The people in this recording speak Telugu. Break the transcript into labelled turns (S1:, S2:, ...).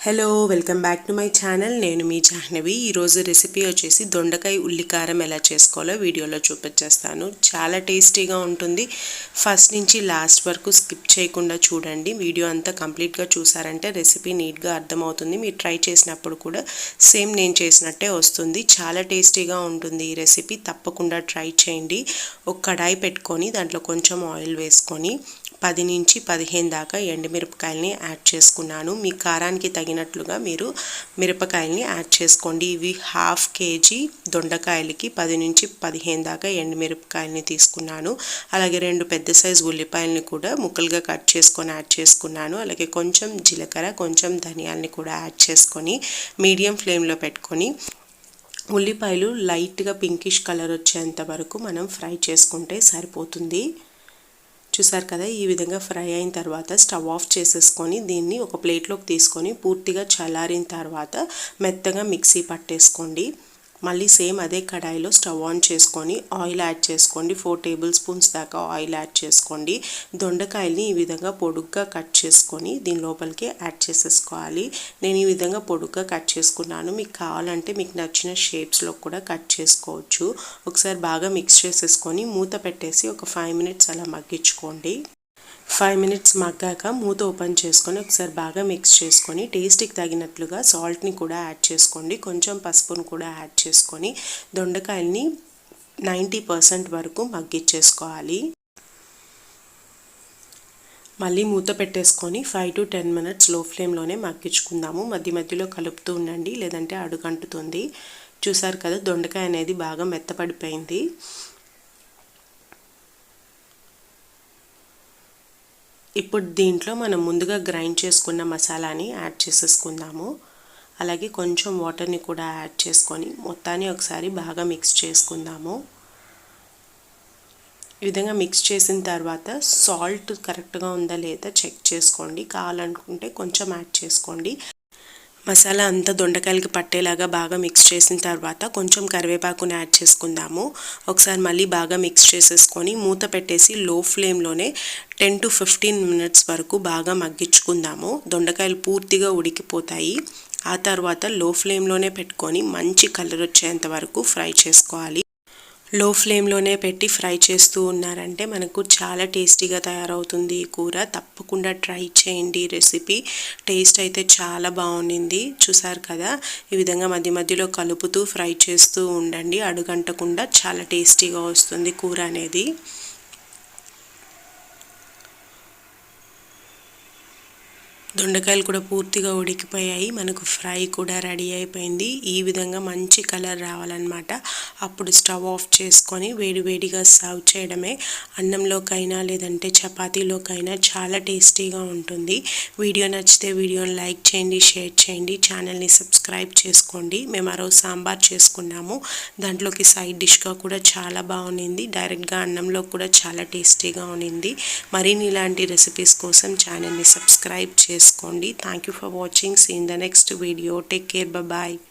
S1: Hello welcome back to my channel. నేను మీ జాహ్నవి. ఈరోజు రెసిపీ వచ్చేసి దొండకాయ ఉల్లికారం ఎలా చేసుకోవాలో వీడియోలో చూపించేస్తాను. చాలా టేస్టీగా ఉంటుంది. ఫస్ట్ నుంచి లాస్ట్ వరకు స్కిప్ చేయకుండా చూడండి. వీడియో అంతా కంప్లీట్గా చూసారంటే రెసిపీ నీట్గా అర్థమవుతుంది. మీరు ట్రై చేసినప్పుడు కూడా సేమ్ నేను చేసినట్టే వస్తుంది. చాలా టేస్టీగా ఉంటుంది ఈ రెసిపీ. తప్పకుండా ట్రై చేయండి. ఒక కడాయి పెట్టుకొని దాంట్లో కొంచెం ఆయిల్ వేసుకొని 10 నుంచి 15 దాకా ఎండుమిరపకాయలని యాడ్ చేసుకున్నాను. మీ కారానికి తగినట్లుగా మీరు మిరపకాయలని యాడ్ చేసుకోండి. ఇవి హాఫ్ కేజీ దొండకాయలకి 10 నుంచి 15 దాకా ఎండుమిరపకాయలని తీసుకున్నాను. అలాగే 2 పెద్ద సైజు ఉల్లిపాయలని కూడా ముక్కలుగా కట్ చేసుకొని యాడ్ చేసుకున్నాను. అలాగే కొంచెం జీలకర్ర, కొంచెం ధనియాలని కూడా యాడ్ చేసుకొని మీడియం ఫ్లేమ్లో పెట్టుకొని ఉల్లిపాయలు లైట్గా పింకిష్ కలర్ వచ్చేంత వరకు మనం ఫ్రై చేసుకుంటే సరిపోతుంది. చూసారు కదా, ఈ విధంగా ఫ్రై అయిన తర్వాత స్టవ్ ఆఫ్ చేసేసుకొని దీన్ని ఒక ప్లేట్లోకి తీసుకొని పూర్తిగా చల్లారిన తర్వాత మెత్తగా మిక్సీ పట్టేసుకోండి. మళ్ళీ సేమ్ అదే కడాయిలో స్టవ్ ఆన్ చేసుకొని ఆయిల్ యాడ్ చేసుకోండి. 4 టేబుల్ స్పూన్స్ దాకా ఆయిల్ యాడ్ చేసుకోండి. దొండకాయల్ని ఈ విధంగా పొడుగ్గా కట్ చేసుకొని దీని లోపలికి యాడ్ చేసేసుకోవాలి. నేను ఈ విధంగా పొడుగ్గా కట్ చేసుకున్నాను. మీకు కావాలంటే మీకు నచ్చిన షేప్స్లో కూడా కట్ చేసుకోవచ్చు. ఒకసారి బాగా మిక్స్ చేసేసుకొని మూత పెట్టేసి ఒక 5 మినిట్స్ అలా మగ్గించుకోండి. 5 మినిట్స్ మగ్గాక మూత ఓపెన్ చేసుకొని ఒకసారి బాగా మిక్స్ చేసుకొని టేస్ట్కి తగినట్లుగా సాల్ట్ని కూడా యాడ్ చేసుకోండి. కొంచెం పసుపును కూడా యాడ్ చేసుకొని దొండకాయల్ని 90% వరకు మగ్గించేసుకోవాలి. మళ్ళీ మూత పెట్టేసుకొని 5 to 10 మినిట్స్ లో ఫ్లేమ్లోనే మగ్గించుకుందాము. మధ్య మధ్యలో కలుపుతూ ఉండండి, లేదంటే అడుగంటుతుంది. చూసారు కదా, దొండకాయ అనేది బాగా మెత్తపడిపోయింది. ఇప్పుడు దీంట్లో మనం ముందుగా గ్రైండ్ చేసుకున్న మసాలాని యాడ్ చేసేసుకుందాము. అలాగే కొంచెం వాటర్ని కూడా యాడ్ చేసుకొని మొత్తాన్ని ఒకసారి బాగా మిక్స్ చేసుకుందాము. ఈ విధంగా మిక్స్ చేసిన తర్వాత సాల్ట్ కరెక్ట్గా ఉందా లేదా చెక్ చేసుకోండి. కావాలనుకుంటే కొంచెం యాడ్ చేసుకోండి. మసాలా అంతా దొండకాయలకి పట్టేలాగా బాగా మిక్స్ చేసిన తర్వాత కొంచెం కరివేపాకుని యాడ్ చేసుకుందాము. ఒకసారి మళ్ళీ బాగా మిక్స్ చేసేసుకొని మూత పెట్టేసి లో ఫ్లేమ్లోనే 10 to 15 మినిట్స్ వరకు బాగా మగ్గించుకుందాము. దొండకాయలు పూర్తిగా ఉడికిపోతాయి. ఆ తర్వాత లో ఫ్లేమ్లోనే పెట్టుకొని మంచి కలర్ వచ్చేంత వరకు ఫ్రై చేసుకోవాలి. లో ఫ్లేమ్లోనే పెట్టి ఫ్రై చేస్తూ ఉన్నారంటే మనకు చాలా టేస్టీగా తయారవుతుంది ఈ కూర. తప్పకుండా ట్రై చేయండి రెసిపీ. టేస్ట్ అయితే చాలా బాగుండింది. చూసారు కదా, ఈ విధంగా మధ్య మధ్యలో కలుపుతూ ఫ్రై చేస్తూ ఉండండి. అడుగంటకుండా చాలా టేస్టీగా వస్తుంది కూర అనేది. దొండకాయలు కూడా పూర్తిగా ఉడికిపోయాయి. మనకు ఫ్రై కూడా రెడీ అయిపోయింది. ఈ విధంగా మంచి కలర్ రావాలన్నమాట. అప్పుడు స్టవ్ ఆఫ్ చేసుకొని వేడివేడిగా సర్వ్ చేయడమే. అన్నంలోకైనా లేదంటే చపాతీలోకైనా చాలా టేస్టీగా ఉంటుంది. వీడియో నచ్చితే వీడియోని లైక్ చేయండి, షేర్ చేయండి, ఛానల్ని సబ్స్క్రైబ్ చేసుకోండి. మేము ఆ రోజు సాంబార్ చేసుకున్నాము. దాంట్లోకి సైడ్ డిష్గా కూడా చాలా బాగుంది. డైరెక్ట్గా అన్నంలో కూడా చాలా టేస్టీగా ఉంది. మరిన్ని ఇలాంటి రెసిపీస్ కోసం ఛానల్ని సబ్స్క్రైబ్ చేసుకోండి. Thank you for watching. See you in the next video. Take care. Bye bye.